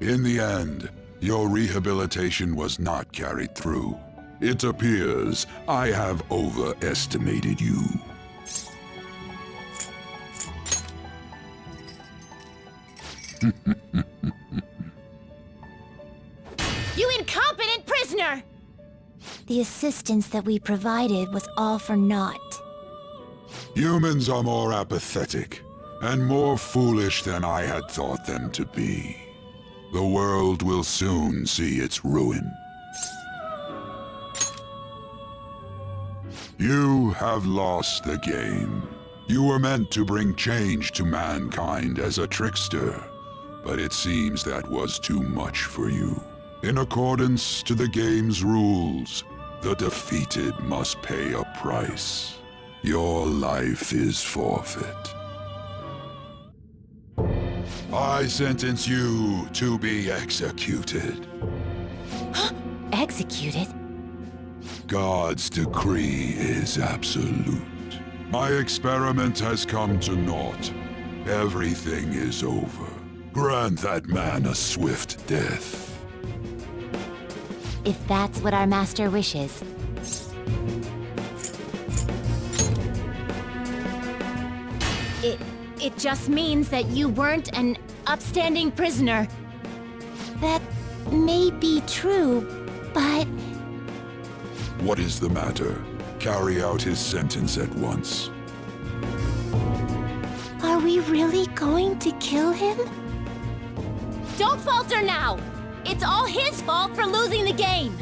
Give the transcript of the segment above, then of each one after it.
In the end, your rehabilitation was not carried through. It appears I have overestimated you. You incompetent prisoner! The assistance that we provided was all for naught. Humans are more apathetic and more foolish than I had thought them to be. The world will soon see its ruin. You have lost the game. You were meant to bring change to mankind as a trickster, but it seems that was too much for you. In accordance to the game's rules, the defeated must pay a price. Your life is forfeit. I sentence you to be executed. Executed? God's decree is absolute. My experiment has come to naught. Everything is over. Grant that man a swift death. If that's what our master wishes. It just means that you weren't an upstanding prisoner. That may be true, but... What is the matter? Carry out his sentence at once. Are we really going to kill him? Don't falter now! It's all his fault for losing the game!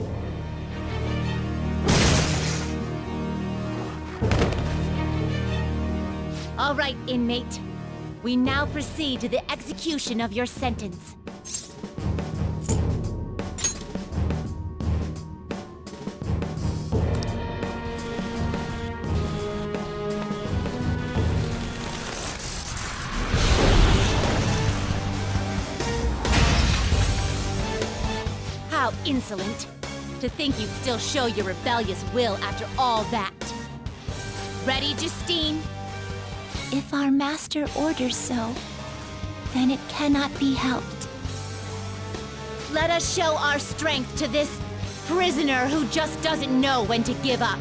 All right, inmate. We now proceed to the execution of your sentence. How insolent. To think you'd still show your rebellious will after all that. Ready, Justine? If our master orders so, then it cannot be helped. Let us show our strength to this prisoner who just doesn't know when to give up.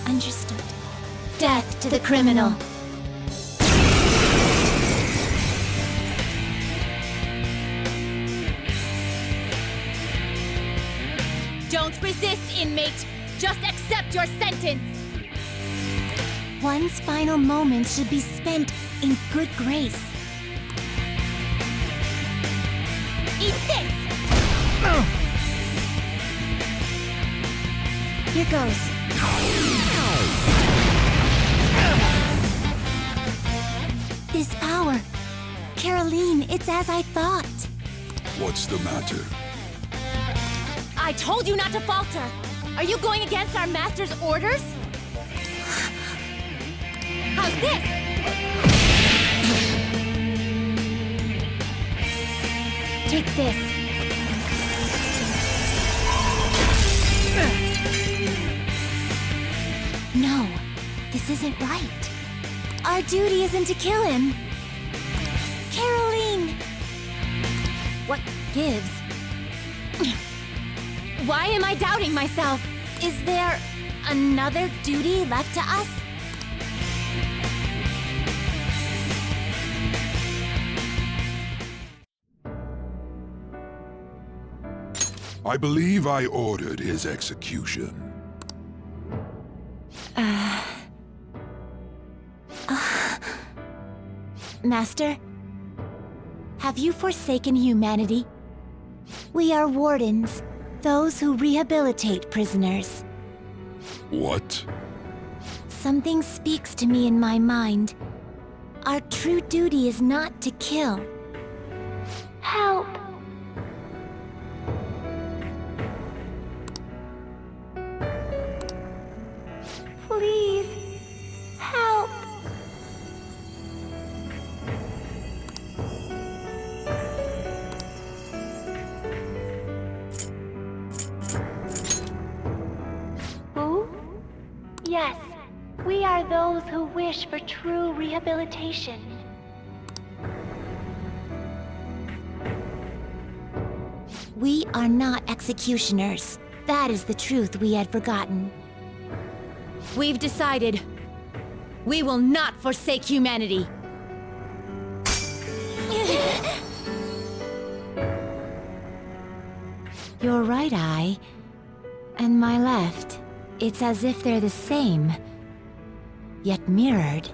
Understood. Death to the criminal. Don't resist, inmate. Just accept your sentence. One's final moments should be spent in good grace. Eat this! Here goes. This power. Caroline, it's as I thought. What's the matter? I told you not to falter. Are you going against our master's orders? How's this? Take this. No, this isn't right. Our duty isn't to kill him. Caroline! What gives? Why am I doubting myself? Is there another duty left to us? I believe I ordered his execution. Master, have you forsaken humanity? We are wardens, those who rehabilitate prisoners. What? Something speaks to me in my mind. Our true duty is not to kill. Help! Please, help! Who? Yes, we are those who wish for true rehabilitation. We are not executioners. That is the truth we had forgotten. We've decided. We will not forsake humanity. Your right eye and my left. It's as if they're the same, yet mirrored.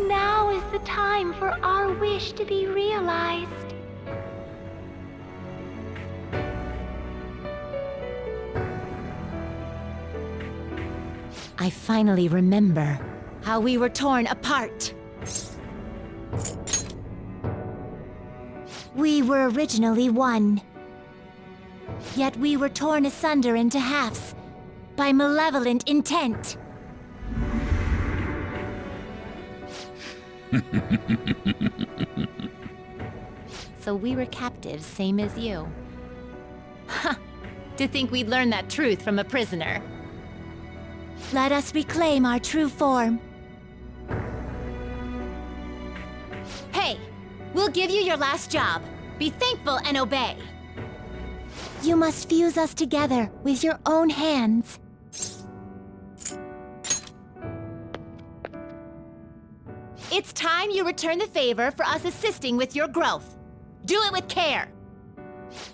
Now is the time for our wish to be realized. I finally remember How we were torn apart. we were originally one. Yet we were torn asunder into halves by malevolent intent. So we were captives, same as you. Ha! To think we'd learn that truth from a prisoner. Let us reclaim our true form. Hey! We'll give you your last job. Be thankful and obey. You must fuse us together with your own hands. It's time you return the favor for us assisting with your growth. Do it with care.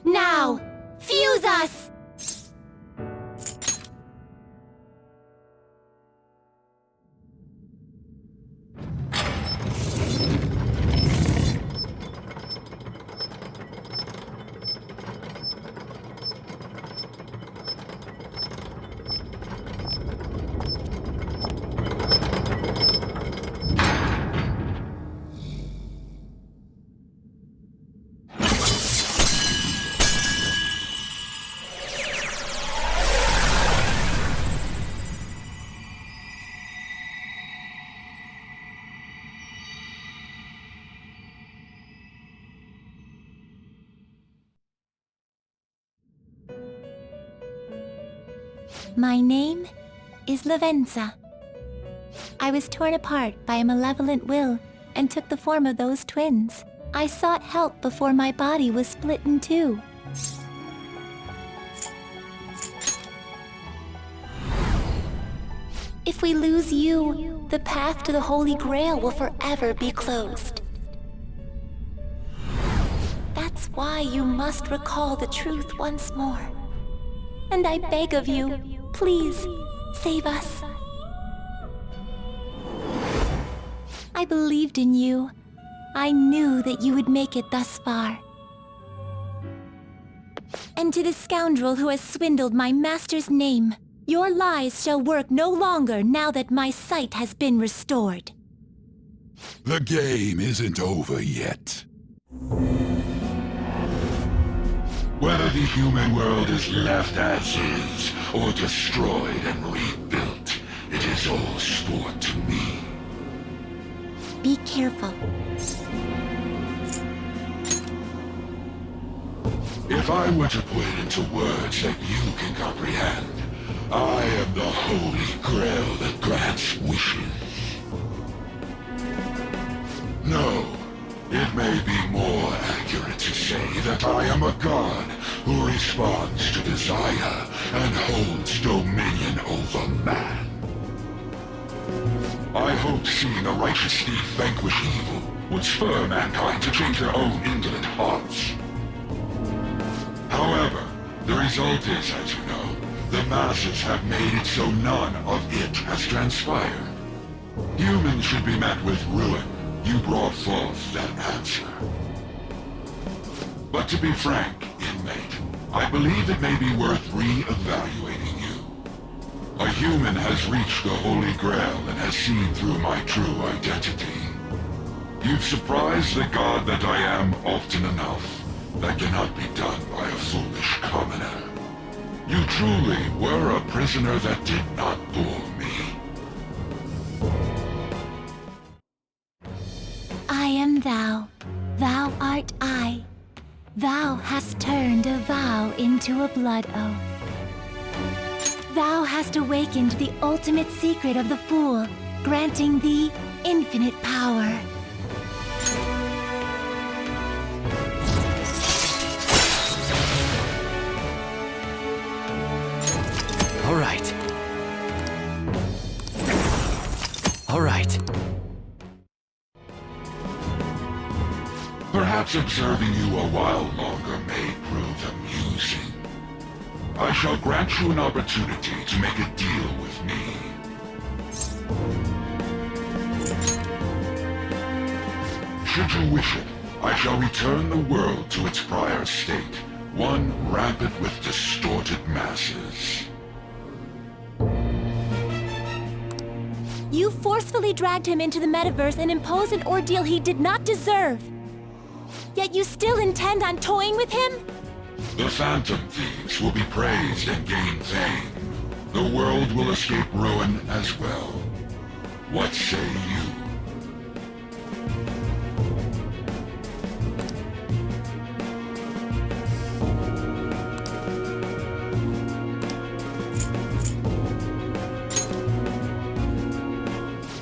Now, fuse us! My name is Lavenza. I was torn apart by a malevolent will and took the form of those twins. I sought help before my body was split in two. If we lose you, the path to the Holy Grail will forever be closed. That's why you must recall the truth once more. And I beg of you, please, save us. I believed in you. I knew that you would make it thus far. And to the scoundrel who has swindled my master's name, your lies shall work no longer now that my sight has been restored. The game isn't over yet. Whether the human world is left as is, or destroyed and rebuilt, it is all sport to me. Be careful. If I were to put it into words that you can comprehend, I am the Holy Grail that grants wishes. No, it may be more accurate to say that I am a god who responds to desire and holds dominion over man. I hoped seeing a righteous thief vanquish evil would spur mankind to change their own indolent hearts. However, the result is, as you know, the masses have made it so none of it has transpired. Humans should be met with ruin. You brought forth that answer. But to be frank, inmate, I believe it may be worth re-evaluating you. A human has reached the Holy Grail and has seen through my true identity. You've surprised the god that I am often enough. That cannot be done by a foolish commoner. You truly were a prisoner that did not bore me. I am thou. Thou art I. Thou hast turned a vow into a blood oath. Thou hast awakened the ultimate secret of the Fool, granting thee infinite power. Perhaps observing you a while longer may prove amusing. I shall grant you an opportunity to make a deal with me. Should you wish it, I shall return the world to its prior state, one rampant with distorted masses. You forcefully dragged him into the metaverse and imposed an ordeal he did not deserve. Yet you still intend on toying with him? The Phantom Thieves will be praised and gain fame. The world will escape ruin as well. What say you?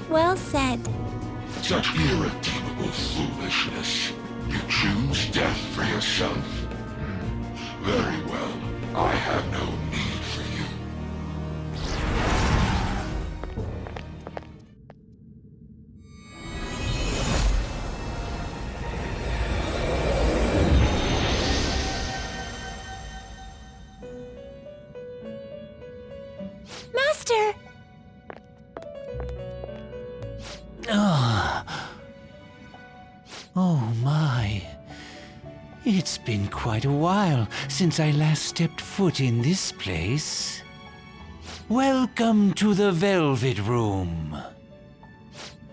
Well said. Such irredeemable foolishness. You choose death for yourself? Very well. I have no need for you. Master! Oh my. It's been quite a while since I last stepped foot in this place. Welcome to the Velvet Room.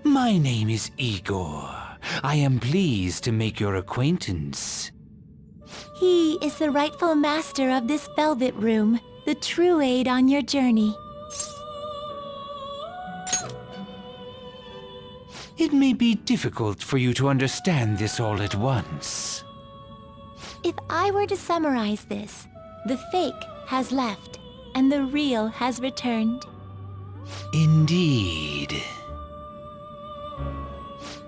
My name is Igor. I am pleased to make your acquaintance. He is the rightful master of this Velvet Room, the true aid on your journey. It may be difficult for you to understand this all at once. If I were to summarize this, the fake has left, and the real has returned. Indeed.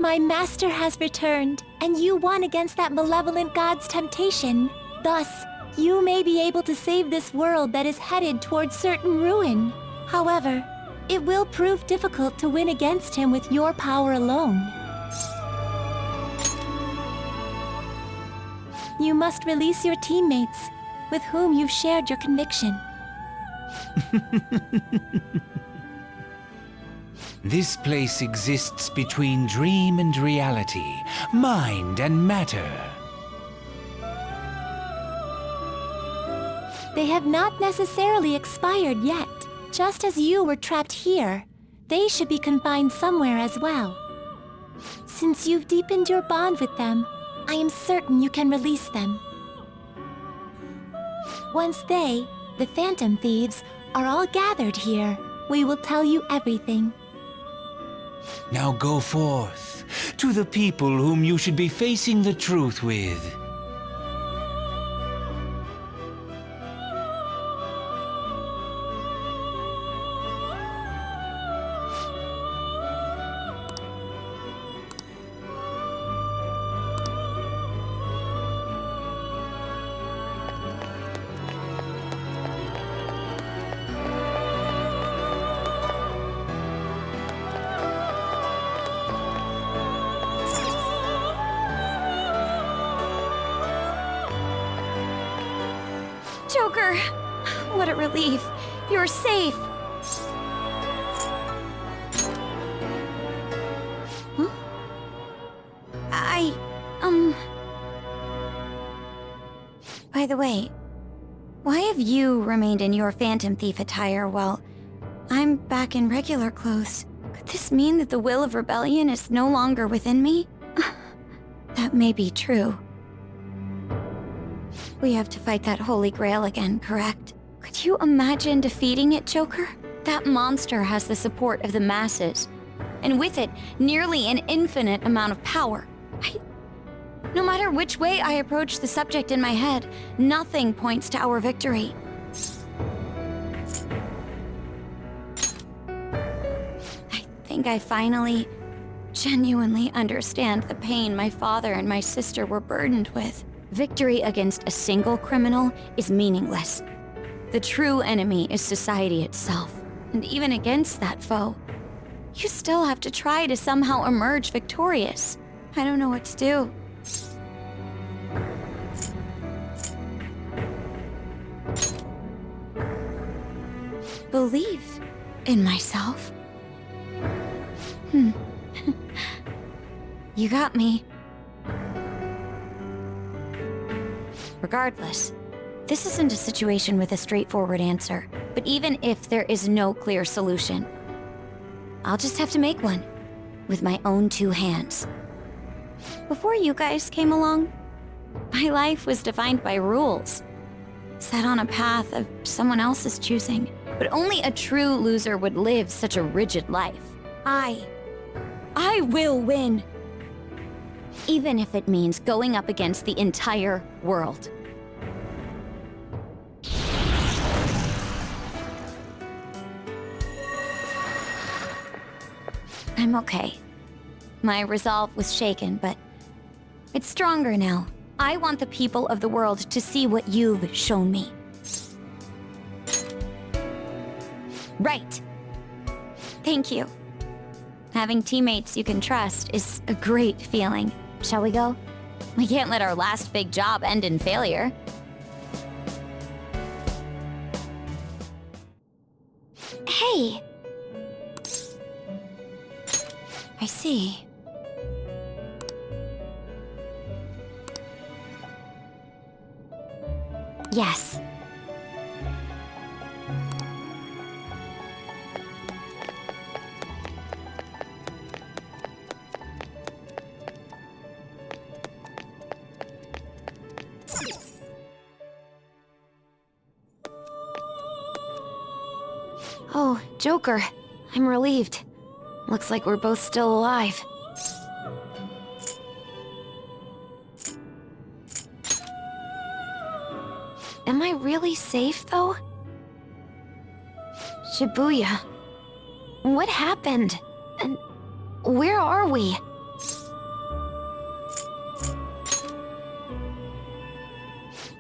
My master has returned, and you won against that malevolent god's temptation. Thus, you may be able to save this world that is headed towards certain ruin. However, it will prove difficult to win against him with your power alone. You must release your teammates, with whom you've shared your conviction. This place exists between dream and reality, mind and matter. They have not necessarily expired yet. Just as you were trapped here, they should be confined somewhere as well. Since you've deepened your bond with them, I am certain you can release them. Once they, the Phantom Thieves, are all gathered here, we will tell you everything. Now go forth, to the people whom you should be facing the truth with. Joker! What a relief. You're safe. Huh? By the way, why have you remained in your Phantom Thief attire while I'm back in regular clothes? Could this mean that the will of rebellion is no longer within me? That may be true. We have to fight that Holy Grail again, correct? Could you imagine defeating it, Joker? That monster has the support of the masses, and with it, nearly an infinite amount of power. No matter which way I approach the subject in my head, nothing points to our victory. I think I finally, genuinely understand the pain my father and my sister were burdened with. Victory against a single criminal is meaningless. The true enemy is society itself. And even against that foe, you still have to try to somehow emerge victorious. I don't know what to do. believe in myself. You got me. Regardless, this isn't a situation with a straightforward answer, but even if there is no clear solution, I'll just have to make one, with my own 2 hands. Before you guys came along, my life was defined by rules, set on a path of someone else's choosing. But only a true loser would live such a rigid life. I will win! Even if it means going up against the entire world. I'm okay. My resolve was shaken, but it's stronger now. I want the people of the world to see what you've shown me. Right. Thank you. Having teammates you can trust is a great feeling. Shall we go? We can't let our last big job end in failure. Hey! I see. Yes. Oh, Joker. I'm relieved. Looks like we're both still alive. Am I really safe, though? Shibuya. What happened? And where are we?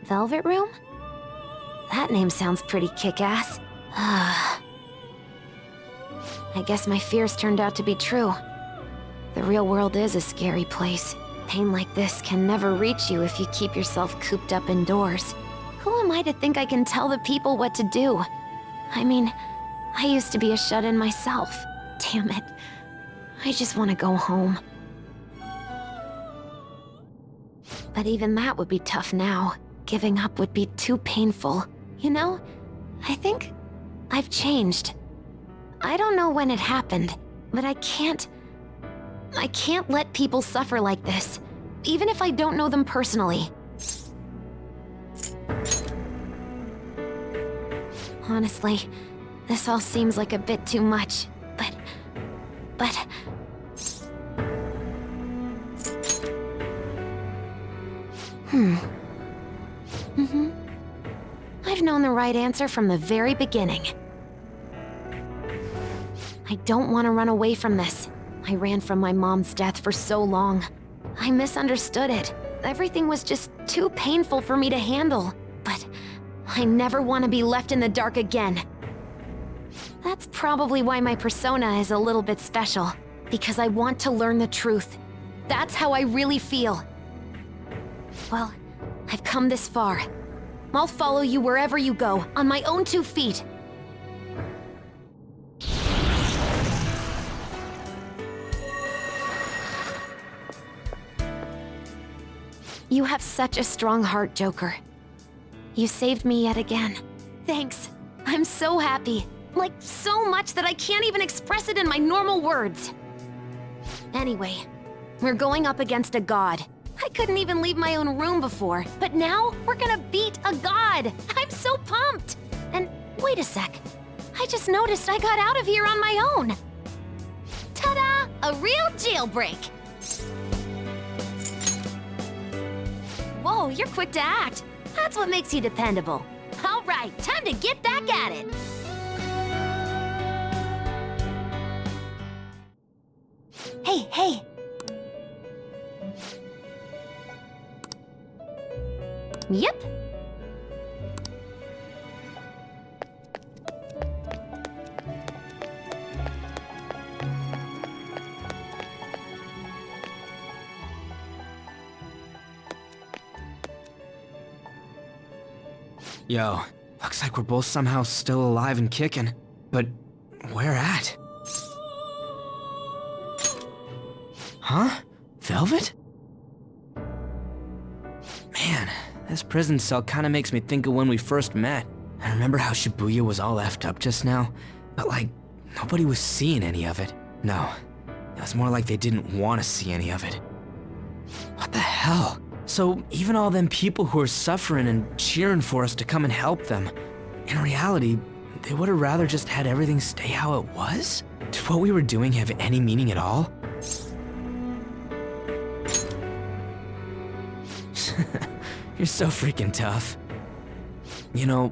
Velvet Room? That name sounds pretty kick-ass. I guess my fears turned out to be true. The real world is a scary place. Pain like this can never reach you if you keep yourself cooped up indoors. Who am I to think I can tell the people what to do? I mean, I used to be a shut-in myself. Damn it. I just want to go home. But even that would be tough now. Giving up would be too painful. You know, I think I've changed. I don't know when it happened, but I can't let people suffer like this, even if I don't know them personally. Honestly, this all seems like a bit too much, but... I've known the right answer from the very beginning. I don't want to run away from this. I ran from my mom's death for so long. I misunderstood it. Everything was just too painful for me to handle. But I never want to be left in the dark again. That's probably why my persona is a little bit special. Because I want to learn the truth. That's how I really feel. Well, I've come this far. I'll follow you wherever you go, on my own 2 feet. You have such a strong heart, Joker. You saved me yet again. Thanks. I'm so happy. Like, so much that I can't even express it in my normal words. Anyway, we're going up against a god. I couldn't even leave my own room before, but now we're gonna beat a god! I'm so pumped! And wait a sec. I just noticed I got out of here on my own. Ta-da! A real jailbreak! Whoa, you're quick to act. That's what makes you dependable. All right, time to get back at it. Hey. Yep. Yo, Looks like we're both somehow still alive and kicking. But where at? Huh? Velvet? Man, this prison cell kinda makes me think of when we first met. I remember how Shibuya was all effed up just now, but like, nobody was seeing any of it. No, it was more like they didn't want to see any of it. What the hell? So even all them people who are suffering and cheering for us to come and help them, in reality, they would have rather just had everything stay how it was? Did what we were doing have any meaning at all? You're so freaking tough. You know,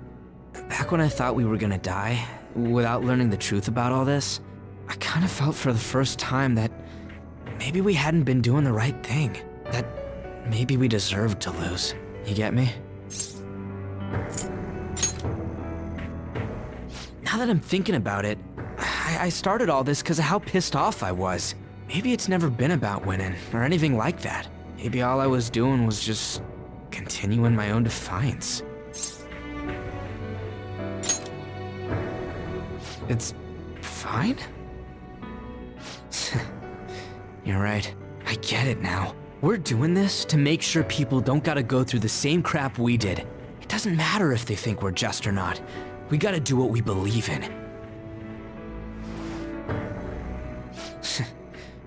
back when I thought we were gonna die, without learning the truth about all this, I kind of felt for the first time that maybe we hadn't been doing the right thing. That maybe we deserved to lose. You get me? Now that I'm thinking about it, I started all this because of how pissed off I was. Maybe it's never been about winning, or anything like that. Maybe all I was doing was just continuing my own defiance. It's fine? You're right. I get it now. We're doing this to make sure people don't gotta go through the same crap we did. It doesn't matter if they think we're just or not. We gotta do what we believe in.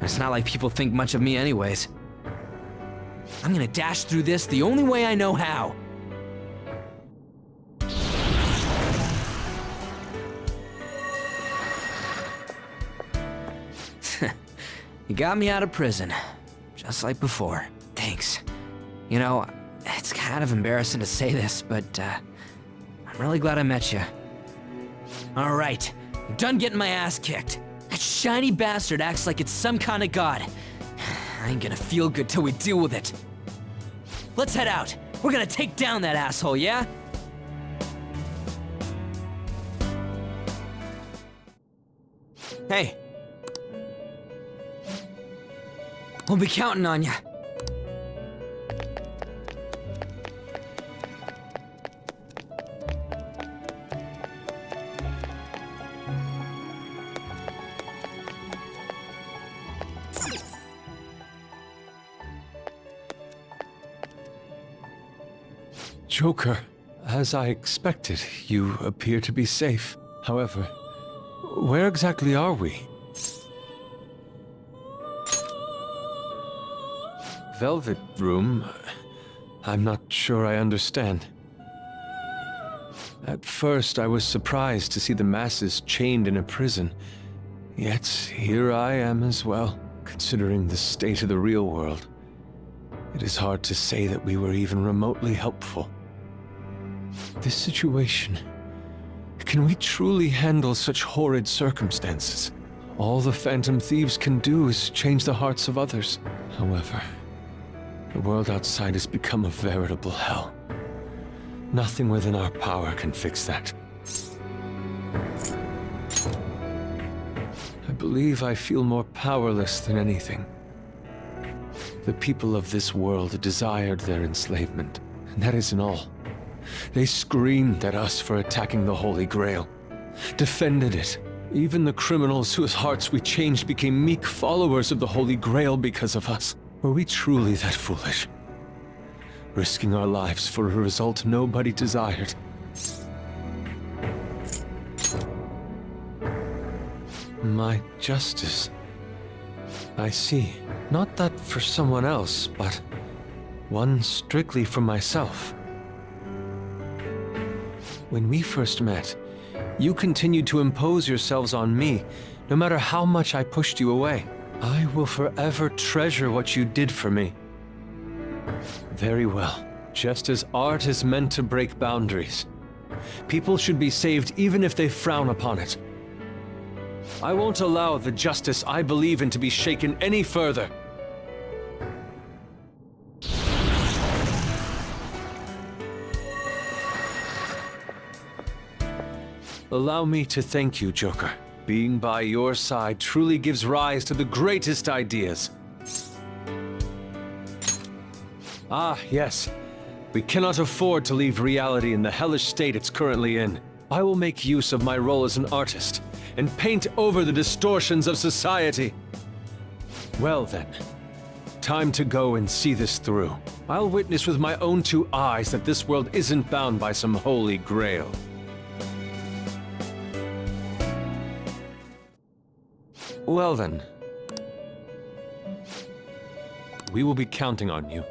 It's not like people think much of me anyways. I'm gonna dash through this the only way I know how. You got me out of prison, just like before. Thanks. You know, it's kind of embarrassing to say this, but I'm really glad I met you. All right, I'm done getting my ass kicked. That shiny bastard acts like it's some kind of god. I ain't gonna feel good till we deal with it. Let's head out. We're gonna take down that asshole, yeah? Hey. We'll be counting on you. Joker, as I expected, you appear to be safe. However, where exactly are we? Velvet Room? I'm not sure I understand. At first, I was surprised to see the masses chained in a prison. Yet, here I am as well, considering the state of the real world. It is hard to say that we were even remotely helpful. This situation... Can we truly handle such horrid circumstances? All the Phantom Thieves can do is change the hearts of others. However, the world outside has become a veritable hell. Nothing within our power can fix that. I believe I feel more powerless than anything. The people of this world desired their enslavement, and that isn't all. They screamed at us for attacking the Holy Grail, defended it. Even the criminals whose hearts we changed became meek followers of the Holy Grail because of us. Were we truly that foolish? Risking our lives for a result nobody desired. My justice. I see. Not that for someone else, but one strictly for myself. When we first met, you continued to impose yourselves on me, no matter how much I pushed you away. I will forever treasure what you did for me. Very well. Just as art is meant to break boundaries, people should be saved even if they frown upon it. I won't allow the justice I believe in to be shaken any further. Allow me to thank you, Joker. Being by your side truly gives rise to the greatest ideas. Ah, yes. We cannot afford to leave reality in the hellish state it's currently in. I will make use of my role as an artist and paint over the distortions of society. Well then, time to go and see this through. I'll witness with my own two eyes that this world isn't bound by some holy grail. Well then, we will be counting on you.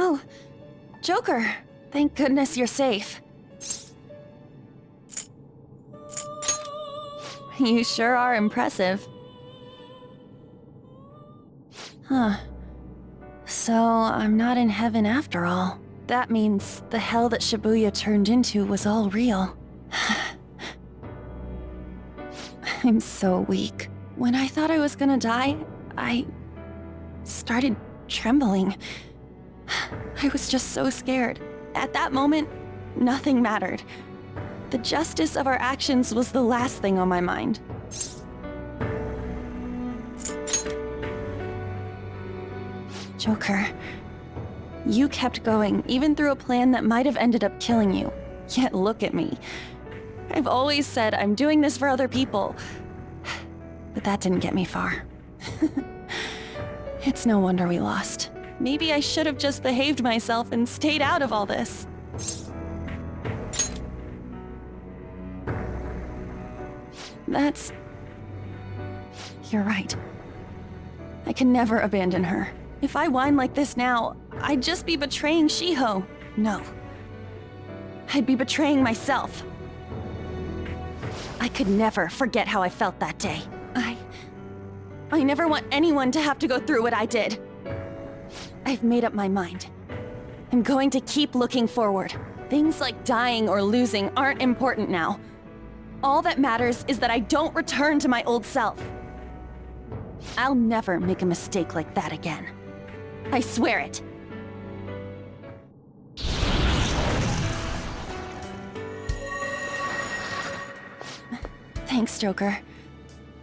Oh, Joker. Thank goodness you're safe. You sure are impressive. Huh. So, I'm not in heaven after all. That means the hell that Shibuya turned into was all real. I'm so weak. When I thought I was gonna die, I started trembling. I was just so scared. At that moment, nothing mattered. The justice of our actions was the last thing on my mind. Joker, you kept going, even through a plan that might have ended up killing you. Yet look at me. I've always said I'm doing this for other people, but that didn't get me far. It's no wonder we lost. Maybe I should have just behaved myself and stayed out of all this. You're right. I can never abandon her. If I whine like this now, I'd just be betraying Shiho. No. I'd be betraying myself. I could never forget how I felt that day. I never want anyone to have to go through what I did. I've made up my mind. I'm going to keep looking forward. Things like dying or losing aren't important now. All that matters is that I don't return to my old self. I'll never make a mistake like that again. I swear it. Thanks, Joker.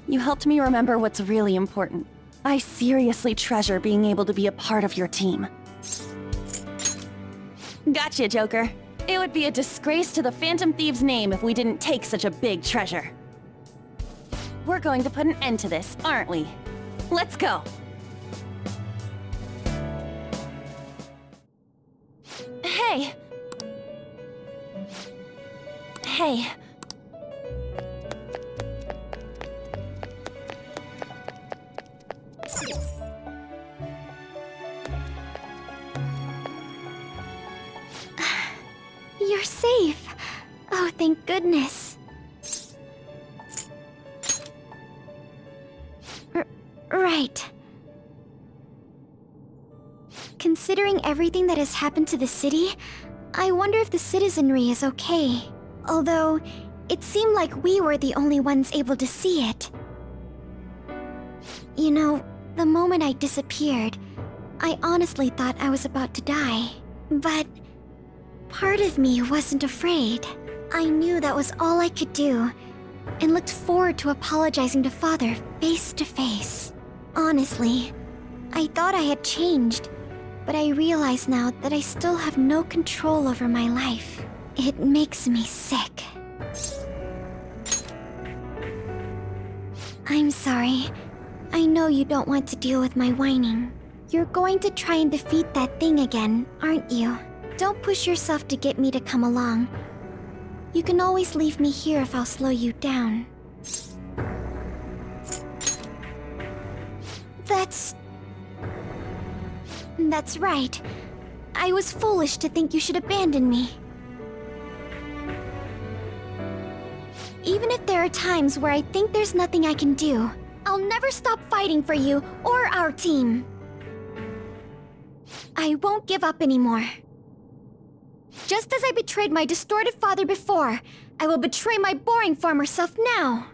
You helped me remember what's really important. I seriously treasure being able to be a part of your team. Gotcha, Joker. It would be a disgrace to the Phantom Thieves' name if we didn't take such a big treasure. We're going to put an end to this, aren't we? Let's go! Hey! Hey. You're safe. Oh, thank goodness. Right. Considering everything that has happened to the city, I wonder if the citizenry is okay. Although, it seemed like we were the only ones able to see it. You know, the moment I disappeared, I honestly thought I was about to die. But part of me wasn't afraid. I knew that was all I could do, and looked forward to apologizing to Father face to face. Honestly, I thought I had changed, but I realize now that I still have no control over my life. It makes me sick. I'm sorry. I know you don't want to deal with my whining. You're going to try and defeat that thing again, aren't you? Don't push yourself to get me to come along. You can always leave me here if I'll slow you down. That's right. I was foolish to think you should abandon me. Even if there are times where I think there's nothing I can do, I'll never stop fighting for you or our team. I won't give up anymore. Just as I betrayed my distorted father before, I will betray my boring former self now.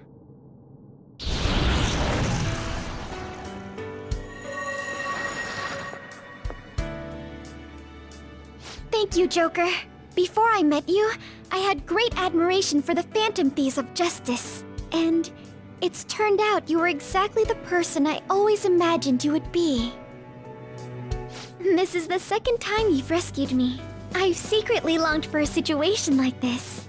Thank you, Joker. Before I met you, I had great admiration for the Phantom Thieves of Justice. And it's turned out you were exactly the person I always imagined you would be. This is the second time you've rescued me. I've secretly longed for a situation like this.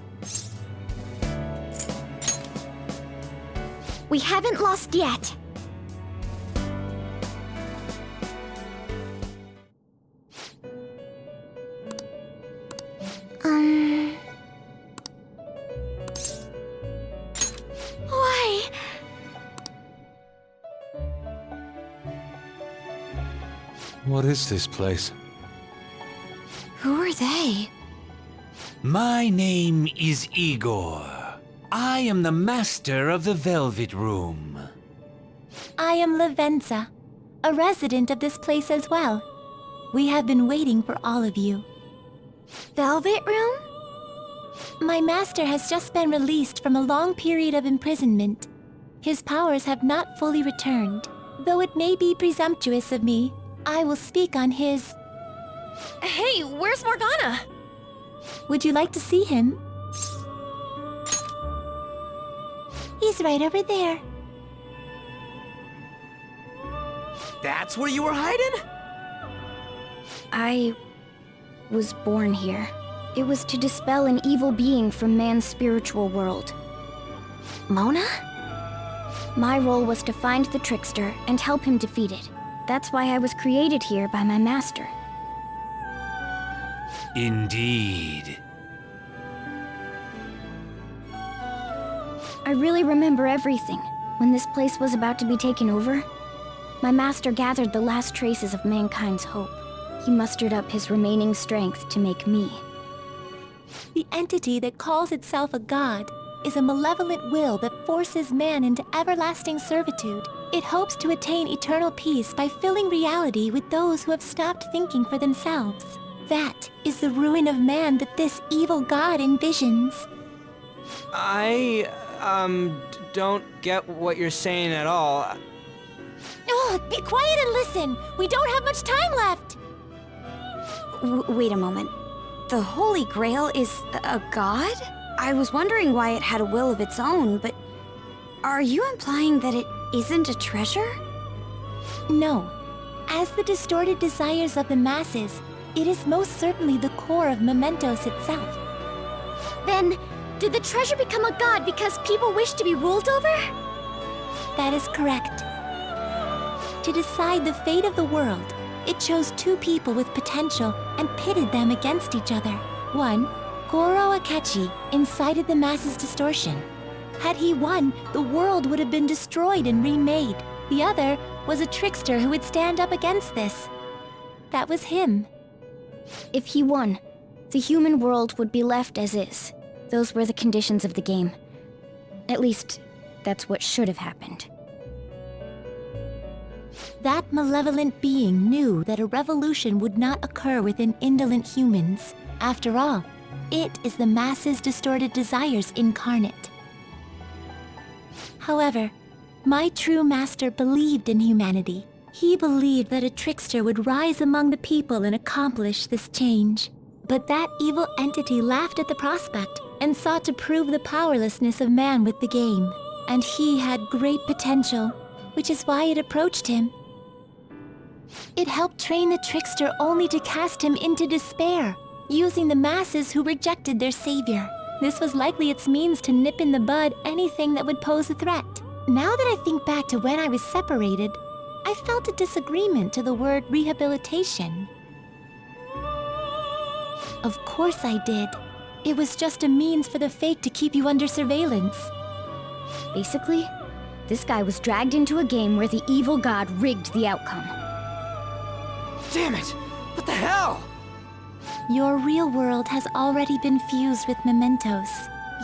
We haven't lost yet. Why? What is this place? Who are they? My name is Igor. I am the master of the Velvet Room. I am Lavenza, a resident of this place as well. We have been waiting for all of you. Velvet Room? My master has just been released from a long period of imprisonment. His powers have not fully returned. Though it may be presumptuous of me, I will speak on his... Hey, where's Morgana? Would you like to see him? He's right over there. That's where you were hiding? I was born here. It was to dispel an evil being from man's spiritual world. Mona? My role was to find the trickster and help him defeat it. That's why I was created here by my master. Indeed. I really remember everything. When this place was about to be taken over, my master gathered the last traces of mankind's hope. He mustered up his remaining strength to make me. The entity that calls itself a god is a malevolent will that forces man into everlasting servitude. It hopes to attain eternal peace by filling reality with those who have stopped thinking for themselves. That is the ruin of man that this evil god envisions. I, don't get what you're saying at all. Oh, be quiet and listen! We don't have much time left! Wait a moment. The Holy Grail is a god? I was wondering why it had a will of its own, but are you implying that it isn't a treasure? No. As the distorted desires of the masses, it is most certainly the core of Mementos itself. Then, did the treasure become a god because people wish to be ruled over? That is correct. To decide the fate of the world, it chose two people with potential and pitted them against each other. One, Goro Akechi, incited the masses' distortion. Had he won, the world would have been destroyed and remade. The other was a trickster who would stand up against this. That was him. If he won, the human world would be left as is. Those were the conditions of the game. At least, that's what should have happened. That malevolent being knew that a revolution would not occur within indolent humans. After all, it is the masses' distorted desires incarnate. However, my true master believed in humanity. He believed that a trickster would rise among the people and accomplish this change. But that evil entity laughed at the prospect and sought to prove the powerlessness of man with the game. And he had great potential, which is why it approached him. It helped train the trickster only to cast him into despair, using the masses who rejected their savior. This was likely its means to nip in the bud anything that would pose a threat. Now that I think back to when I was separated, I felt a disagreement to the word rehabilitation. Of course I did. It was just a means for the fake to keep you under surveillance. Basically, this guy was dragged into a game where the evil god rigged the outcome. Damn it! What the hell? Your real world has already been fused with Mementos.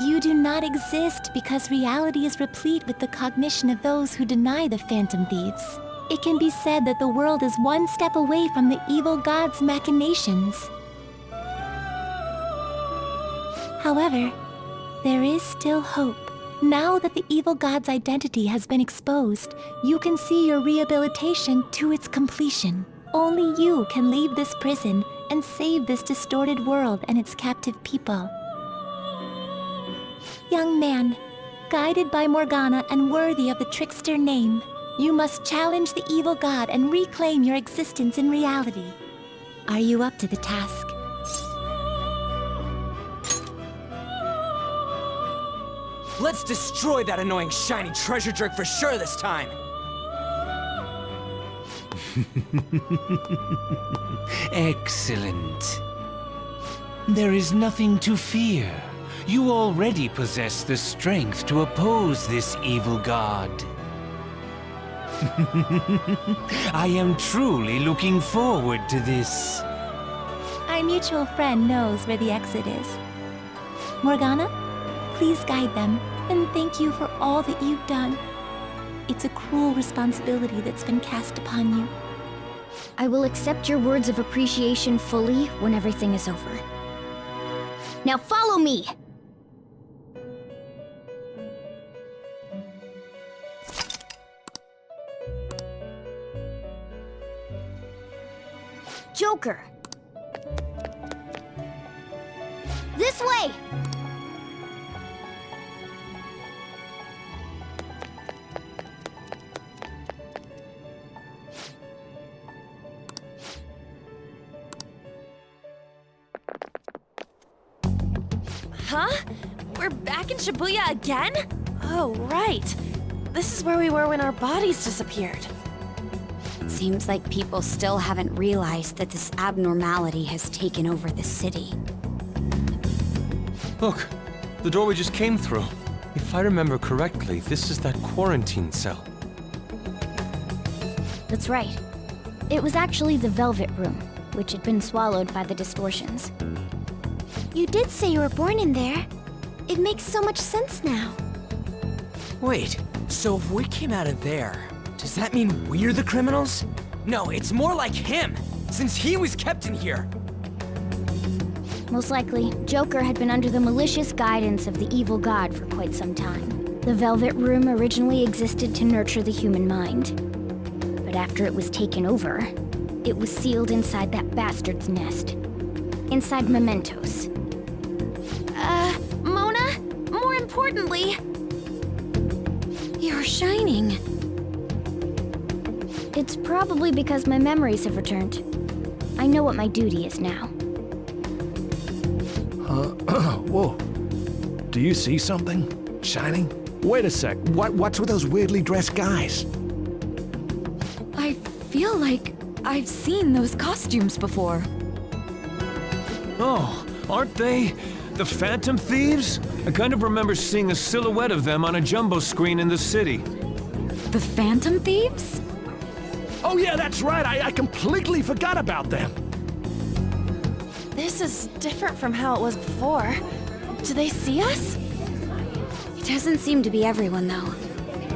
You do not exist because reality is replete with the cognition of those who deny the Phantom Thieves. It can be said that the world is one step away from the evil god's machinations. However, there is still hope. Now that the evil god's identity has been exposed, you can see your rehabilitation to its completion. Only you can leave this prison and save this distorted world and its captive people. Young man, guided by Morgana and worthy of the trickster name, you must challenge the evil god and reclaim your existence in reality. Are you up to the task? Let's destroy that annoying shiny treasure jerk for sure this time! Excellent. There is nothing to fear. You already possess the strength to oppose this evil god. I am truly looking forward to this. Our mutual friend knows where the exit is. Morgana, please guide them, and thank you for all that you've done. It's a cruel responsibility that's been cast upon you. I will accept your words of appreciation fully when everything is over. Now follow me! Joker! This way! Huh? We're back in Shibuya again? Oh, right. This is where we were when our bodies disappeared. Seems like people still haven't realized that this abnormality has taken over the city. Look, the door we just came through. If I remember correctly, this is that quarantine cell. That's right. It was actually the Velvet Room, which had been swallowed by the distortions. You did say you were born in there. It makes so much sense now. Wait, so if we came out of there, does that mean we're the criminals? No, it's more like him, since he was kept in here. Most likely, Joker had been under the malicious guidance of the evil god for quite some time. The Velvet Room originally existed to nurture the human mind. But after it was taken over, it was sealed inside that bastard's nest. Inside mementos. Mona? More importantly... You're shining. It's probably because my memories have returned. I know what my duty is now. Whoa. Do you see something? Shining? Wait a sec. What's with those weirdly dressed guys? I feel like I've seen those costumes before. Oh, aren't they the Phantom Thieves? I kind of remember seeing a silhouette of them on a jumbo screen in the city. The Phantom Thieves? Oh yeah, that's right. I completely forgot about them. This is different from how it was before. Do they see us? It doesn't seem to be everyone, though.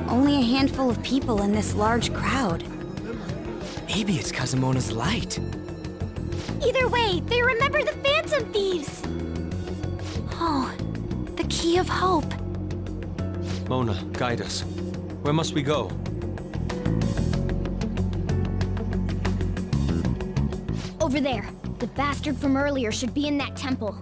Only a handful of people in this large crowd. Maybe it's Kazumona's light. Either way, they remember the Phantom Thieves! Oh, the key of hope. Mona, guide us. Where must we go? Over there. The bastard from earlier should be in that temple.